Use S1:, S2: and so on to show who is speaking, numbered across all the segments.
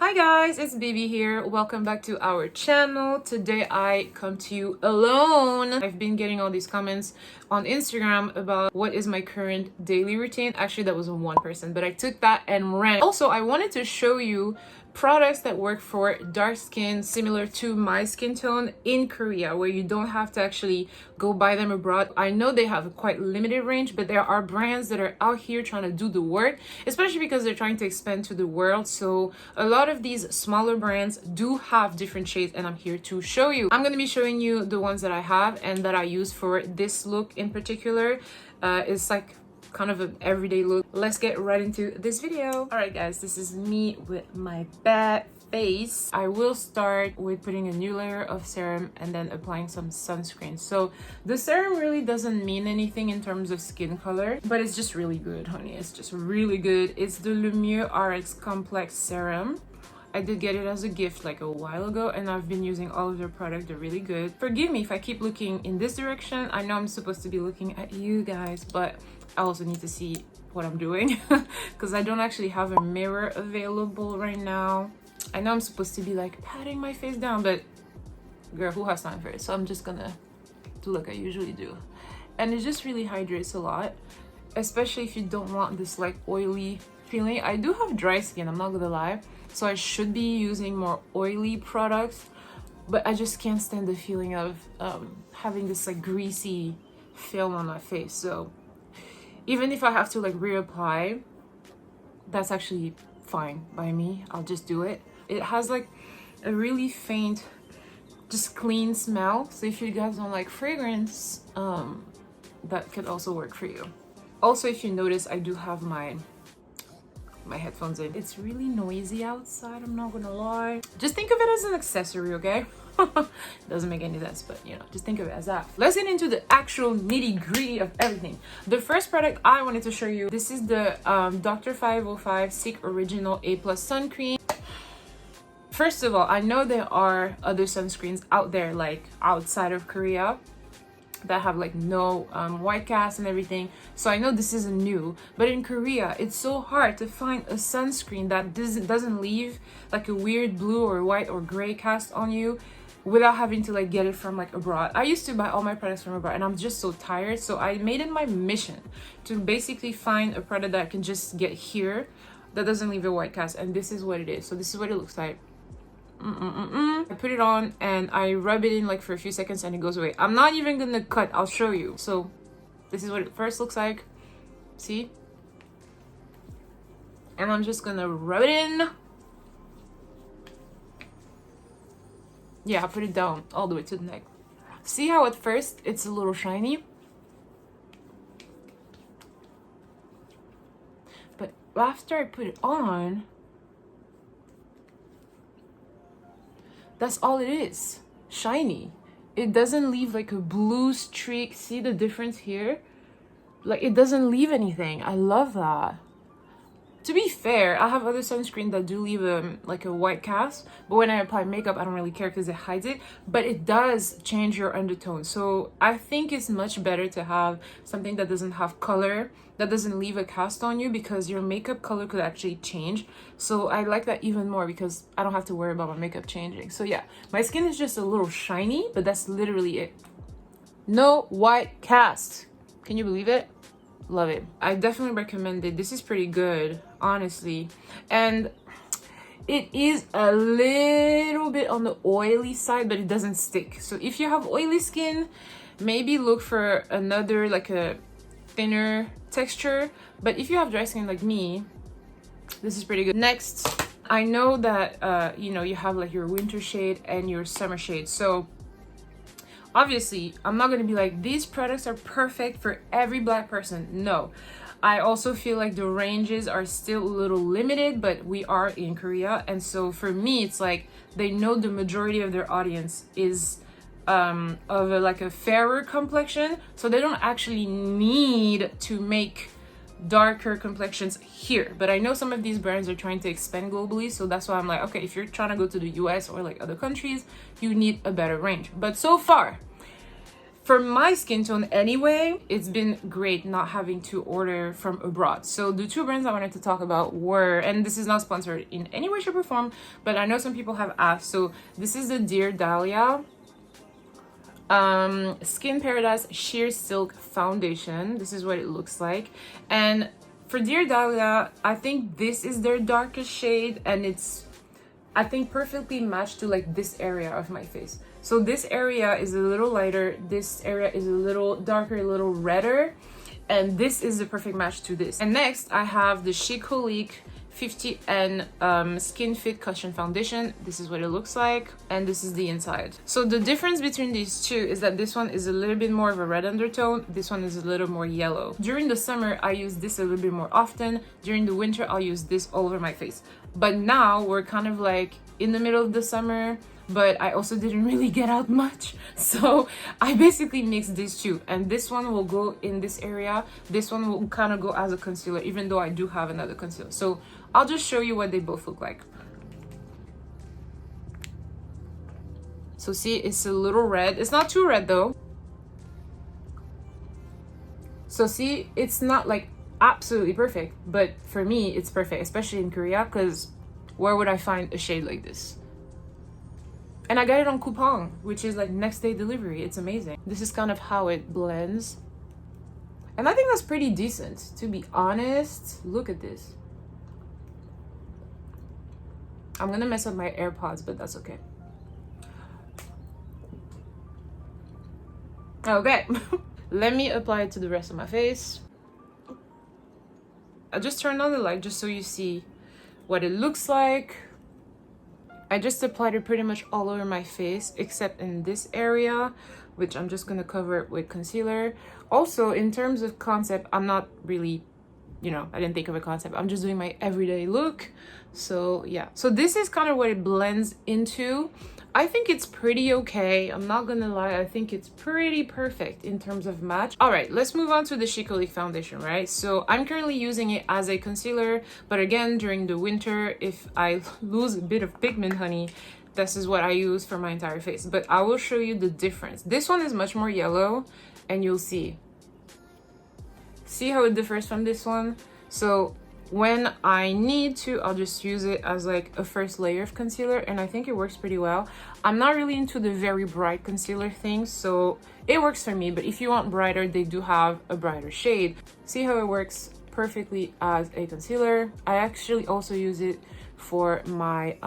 S1: Hi guys, it's Bibi here. Welcome back to our channel. Today I come to you alone. I've been getting all these comments on Instagram about what is my current daily routine. Actually, that was one person, but I took that and ran. Also, I wanted to show you products that work for dark skin similar to my skin tone in Korea, where you don't have to actually go buy them abroad. I know they have a quite limited range, but there are brands that are out here trying to do the work, especially because they're trying to expand to the world. So a lot of these smaller brands do have different shades, and I'm here to show you. I'm going to be showing you the ones that I have and that I use for this look in particular. It's like kind of an everyday look. Let's get right into this video. All right guys, this is me with my bad face. I will start with putting a new layer of serum and then applying some sunscreen. So the serum really doesn't mean anything in terms of skin color, but it's just really good, honey. It's just really good. It's the Lumiere RX Complex Serum. I did get it as a gift like a while ago, and I've been using all of their products. They're really good. Forgive me if I keep looking in this direction. I know I'm supposed to be looking at you guys, but I also need to see what I'm doing because I don't actually have a mirror available right now. I know I'm supposed to be like patting my face down, but girl, who has time for it? So I'm just gonna do like I usually do. And it just really hydrates a lot, especially if you don't want this like oily feeling. I do have dry skin, I'm not gonna lie, so I should be using more oily products, but I just can't stand the feeling of having this like greasy film on my face. So even if I have to like reapply, that's actually fine by me. I'll just do it. It has like a really faint, just clean smell. So if you guys don't like fragrance, that could also work for you. Also, if you notice, I do have my headphones in. It's really noisy outside, I'm not gonna lie. Just think of it as an accessory, okay? Doesn't make any sense, but you know, just think of it as that. Let's get into the actual nitty-gritty of everything. The first product I wanted to show you, this is the Dr. 505 Sick Original A+ Sun Cream. First of all, I know there are other sunscreens out there like outside of Korea that have like no white cast and everything, so I know this isn't new, but in Korea it's so hard to find a sunscreen that doesn't leave like a weird blue or white or gray cast on you without having to like get it from like abroad. I used to buy all my products from abroad and I'm just so tired, so I made it my mission to basically find a product that I can just get here that doesn't leave a white cast, and this is what it is. So this is what it looks like. I put it on and I rub it in like for a few seconds and it goes away. I'm not even gonna cut, I'll show you. So this is what it first looks like. See? And I'm just gonna rub it in. Yeah, I put it down all the way to the neck. See how at first it's a little shiny? But after I put it on, that's all it is. Shiny. It doesn't leave like a blue streak. See the difference here? Like it doesn't leave anything. I love that. To be fair, I have other sunscreen that do leave like a white cast, but when I apply makeup I don't really care because it hides it, but it does change your undertone. So I think it's much better to have something that doesn't have color, that doesn't leave a cast on you, because your makeup color could actually change. So I like that even more because I don't have to worry about my makeup changing. So yeah, my skin is just a little shiny, but that's literally it. No white cast. Can you believe it? Love it. I definitely recommend it. This is pretty good, honestly, and it is a little bit on the oily side, but it doesn't stick. So if you have oily skin, maybe look for another like a thinner texture, but if you have dry skin like me, this is pretty good. Next, I know that you know, you have like your winter shade and your summer shade, so obviously I'm not gonna be like these products are perfect for every black person. No, I also feel like the ranges are still a little limited, but we are in Korea, and so for me it's like they know the majority of their audience is of like a fairer complexion, so they don't actually need to make darker complexions here. But I know some of these brands are trying to expand globally, so that's why I'm like, okay, if you're trying to go to the US or like other countries, you need a better range. But so far For my skin tone anyway, it's been great not having to order from abroad. So the two brands I wanted to talk about were, and this is not sponsored in any way, shape, or form, but I know some people have asked. So this is the Dear Dahlia Skin Paradise Sheer Silk Foundation. This is what it looks like. And for Dear Dahlia, I think this is their darkest shade, and it's, I think, perfectly matched to like this area of my face. So this area is a little lighter, this area is a little darker, a little redder, and this is the perfect match to this. And next I have the Kaale 50N Skin Fit Cushion Foundation. This is what it looks like, and this is the inside. So the difference between these two is that this one is a little bit more of a red undertone, this one is a little more yellow. During the summer I use this a little bit more often, during the winter I'll use this all over my face. But now we're kind of like in the middle of the summer, but I also didn't really get out much, so I basically mixed these two, and this one will go in this area, this one will kind of go as a concealer, even though I do have another concealer. So I'll just show you what they both look like. So see, it's a little red, it's not too red though. So see, it's not like absolutely perfect, but for me it's perfect, especially in Korea, because where would I find a shade like this? And I got it on coupon, which is like next day delivery. It's amazing. This is kind of how it blends, and I think that's pretty decent, to be honest. Look at this. I'm gonna mess up my AirPods, but that's okay. Okay. Let me apply it to the rest of my face. I just turned on the light just so you see what it looks like. I just applied it pretty much all over my face except in this area, which I'm just gonna cover it with concealer. Also, in terms of concept, I'm not really, you know, I didn't think of a concept. I'm just doing my everyday look. So yeah, so this is kind of what it blends into. I think it's pretty okay. I'm not gonna lie, I think it's pretty perfect in terms of match. All right, let's move on to the Kaale foundation, right? So I'm currently using it as a concealer, but again, during the winter, if I lose a bit of pigment, honey, this is what I use for my entire face. But I will show you the difference. This one is much more yellow, and you'll see. See how it differs from this one? So when I need to, I'll just use it as like a first layer of concealer, and I think it works pretty well. I'm not really into the very bright concealer thing, so it works for me, but if you want brighter, they do have a brighter shade. See how it works perfectly as a concealer. I actually also use it for my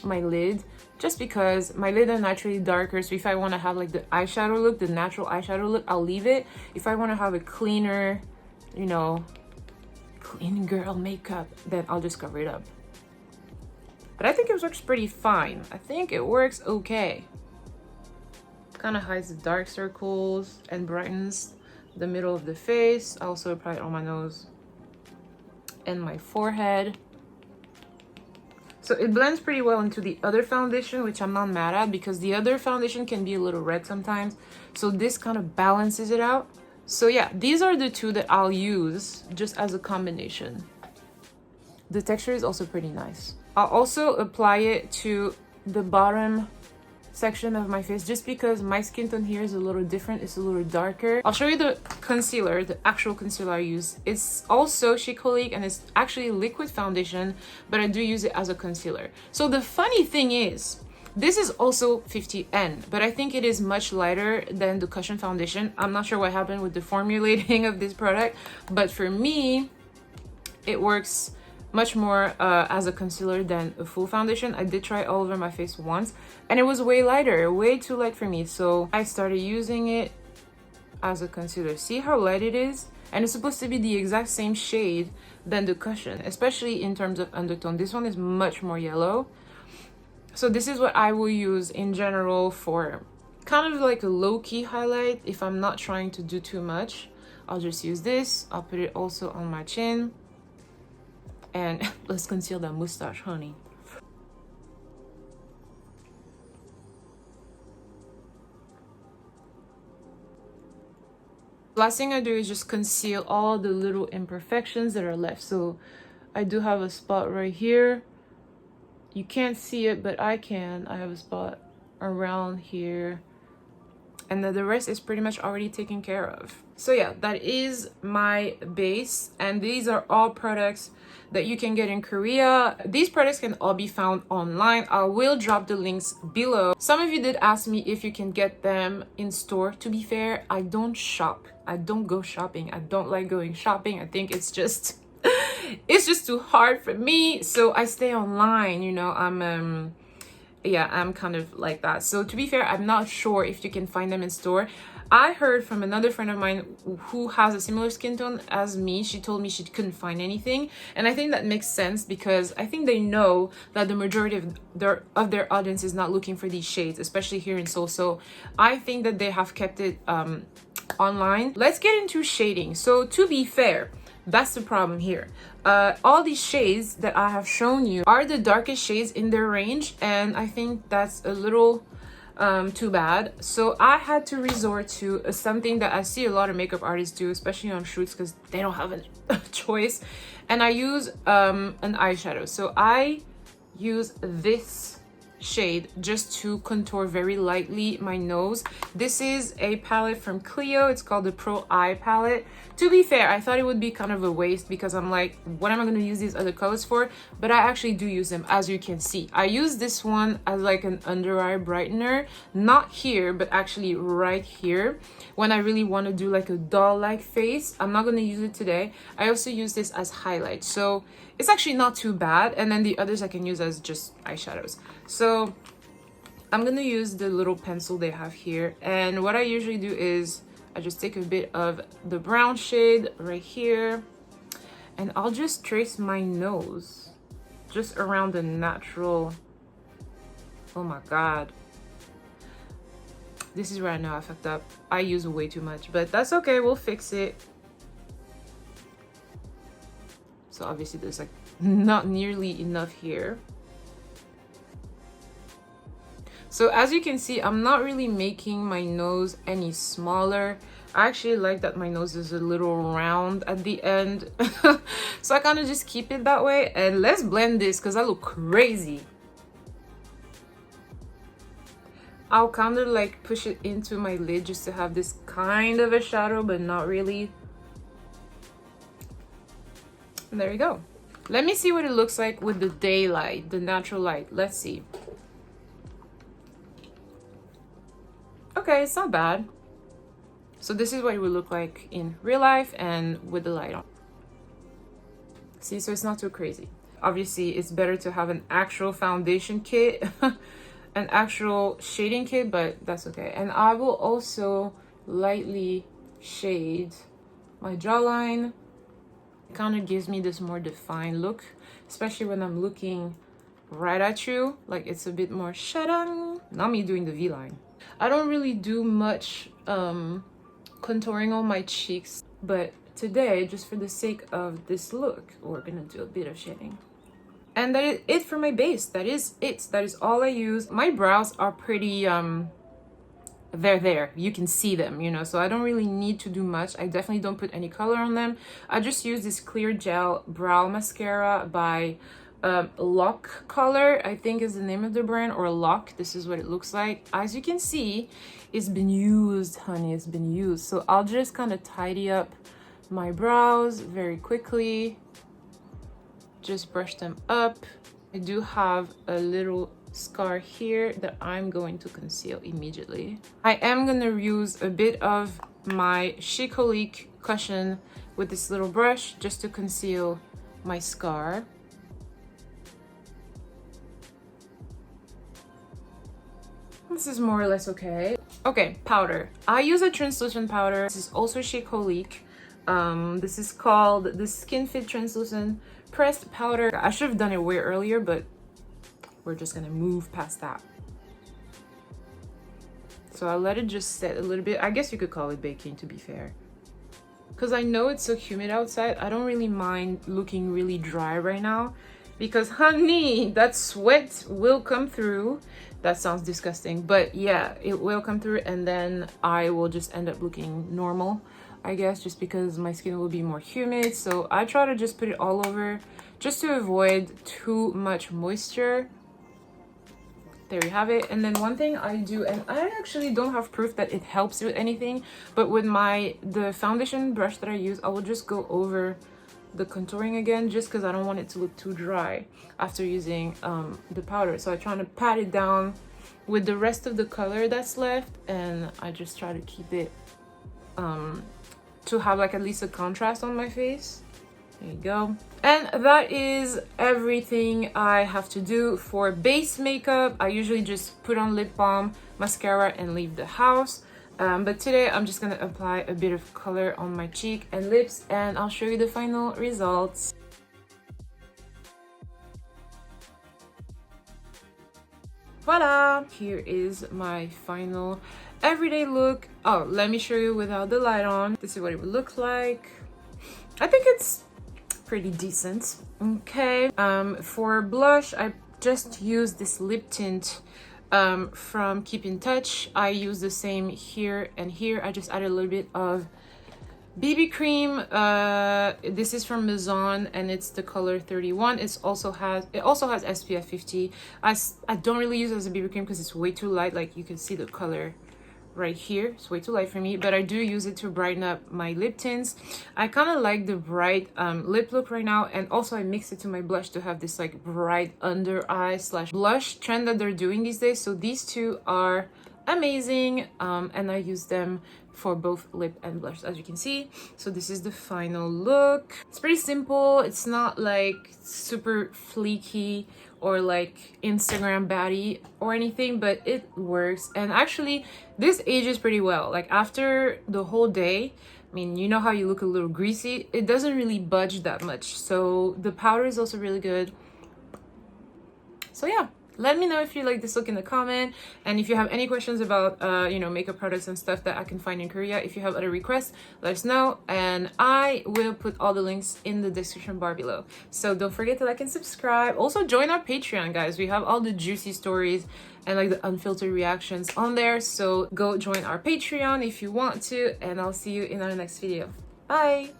S1: my lid, just because my lid are naturally darker, so if I want to have like the eyeshadow look, the natural eyeshadow look, I'll leave it. If I want to have a cleaner, you know, clean girl makeup, then I'll just cover it up. But I think it works pretty fine. I think it works okay. Kind of hides the dark circles and brightens the middle of the face. I also apply it on my nose and my forehead. So it blends pretty well into the other foundation, which I'm not mad at, because the other foundation can be a little red sometimes. So this kind of balances it out. So yeah, these are the two that I'll use just as a combination. The texture is also pretty nice. I'll also apply it to the bottom section of my face, just because my skin tone here is a little different. It's a little darker. I'll show you the concealer, the actual concealer I use. It's also Kaale, and it's actually liquid foundation, but I do use it as a concealer. So the funny thing is, this is also 50N, but I think it is much lighter than the cushion foundation. I'm not sure what happened with the formulating of this product, but for me, it works much more as a concealer than a full foundation. I did try all over my face once, and it was way lighter, way too light for me. So I started using it as a concealer. See how light it is? And it's supposed to be the exact same shade than the cushion, especially in terms of undertone. This one is much more yellow. So this is what I will use in general for kind of like a low-key highlight. If I'm not trying to do too much, I'll just use this. I'll put it also on my chin. And let's conceal that mustache, honey. Last thing I do is just conceal all the little imperfections that are left. So I do have a spot right here. You can't see it, but I can. I have a spot around here. and the rest is pretty much already taken care of. So yeah, that is my base, and these are all products that you can get in Korea. These products can all be found online. I will drop the links below. Some of you did ask me if you can get them in store. To be fair, I don't shop. I don't go shopping. I don't like going shopping. I think it's just it's just too hard for me. So I stay online, you know. I'm kind of like that. So to be fair, I'm not sure if you can find them in store. I heard from another friend of mine who has a similar skin tone as me. She told me she couldn't find anything, and I think that makes sense because I think they know that the majority of their audience is not looking for these shades, especially here in Seoul. So I think that they have kept it online. Let's get into shading. So to be fair, that's the problem here. All these shades that I have shown you are the darkest shades in their range, and I think that's a little too bad. So I had to resort to something that I see a lot of makeup artists do, especially on shoots, because they don't have a choice, and I use an eyeshadow. So I use this shade just to contour very lightly my nose. This is a palette from Clio. It's called the Pro Eye palette. To be fair, I thought it would be kind of a waste because I'm like, what am I going to use these other colors for? But I actually do use them, as you can see. I use this one as like an under eye brightener, not here, but actually right here, when I really want to do like a doll-like face. I'm not going to use it today. I also use this as highlight, so it's actually not too bad. And then the others I can use as just eyeshadows. So I'm gonna use the little pencil they have here, and what I usually do is I just take a bit of the brown shade right here, and I'll just trace my nose just around the natural. Oh my god, this is where I know I fucked up. I use way too much, but that's okay, we'll fix it. So obviously there's like not nearly enough here. So as you can see, I'm not really making my nose any smaller. I actually like that my nose is a little round at the end. So I kind of just keep it that way. And let's blend this because I look crazy. I'll kind of like push it into my lid just to have this kind of a shadow, but not really. And there you go. Let me see what it looks like with the daylight, the natural light. Let's see. Okay, it's not bad. So this is what it would look like in real life and with the light on. See, so it's not too crazy. Obviously, it's better to have an actual foundation kit, an actual shading kit, but that's okay. And I will also lightly shade my jawline. It kind of gives me this more defined look, especially when I'm looking right at you. Like it's a bit more shadang. Not me doing the V-line. I don't really do much contouring on my cheeks, but today, just for the sake of this look, we're gonna do a bit of shading. And that is it for my base. That is it. That is all I use. My brows are pretty they're there, you can see them, you know, so I don't really need to do much. I definitely don't put any color on them. I just use this clear gel brow mascara by Lock Color, I think is the name of the brand, or Lock. This is what it looks like. As you can see, it's been used, honey, it's been used. So I'll just kind of tidy up my brows very quickly, just brush them up. I do have a little scar here that I'm going to conceal immediately. I am going to use a bit of my Kaale cushion with this little brush just to conceal my scar. This is more or less okay. Okay, powder. I use a translucent powder. This is also Kaale. This is called the Skin Fit Translucent Pressed Powder. I should have done it way earlier, but we're just gonna move past that. So I'll let it just set a little bit. I guess you could call it baking, to be fair. Because I know it's so humid outside, I don't really mind looking really dry right now. Because honey, that sweat will come through. That sounds disgusting, but yeah, it will come through, and then I will just end up looking normal, I guess, just because my skin will be more humid. So I try to just put it all over just to avoid too much moisture. there you have it. And then one thing I do, and I actually don't have proof that it helps with anything, but with the foundation brush that I use, I will just go over the contouring again, just because I don't want it to look too dry after using the powder. So I try to pat it down with the rest of the color that's left, and I just try to keep it to have like at least a contrast on my face. There you go. And that is everything I have to do for base makeup. I usually just put on lip balm, mascara, and leave the house. But today I'm just gonna apply a bit of color on my cheek and lips, and I'll show you the final results. Voila! Here is my final everyday look. Oh, let me show you without the light on. This is what it would look like. I think it's pretty decent. Okay, for blush, I just used this lip tint from Keep in Touch. I use the same here and here. I just added a little bit of BB cream. This is from Maison and it's the color 31. It also has SPF 50. I don't really use it as a BB cream because it's way too light. Like you can see the color right here, it's way too light for me, but I do use it to brighten up my lip tints. I kind of like the bright lip look right now, and also I mix it to my blush to have this like bright under eye slash blush trend that they're doing these days. So these two are amazing, and I use them for both lip and blush, as you can see. So this is the final look. It's pretty simple. It's not like super fleeky or like Instagram baddie or anything, but it works. And actually this ages pretty well. Like after the whole day, I mean, you know how you look a little greasy, it doesn't really budge that much. So the powder is also really good. So yeah, let me know if you like this look in the comment, and if you have any questions about you know, makeup products and stuff that I can find in Korea. If you have other requests, let us know, and I will put all the links in the description bar below. So don't forget to like and subscribe. Also join our Patreon, guys. We have all the juicy stories and like the unfiltered reactions on there, so go join our Patreon if you want to, and I'll see you in our next video. Bye.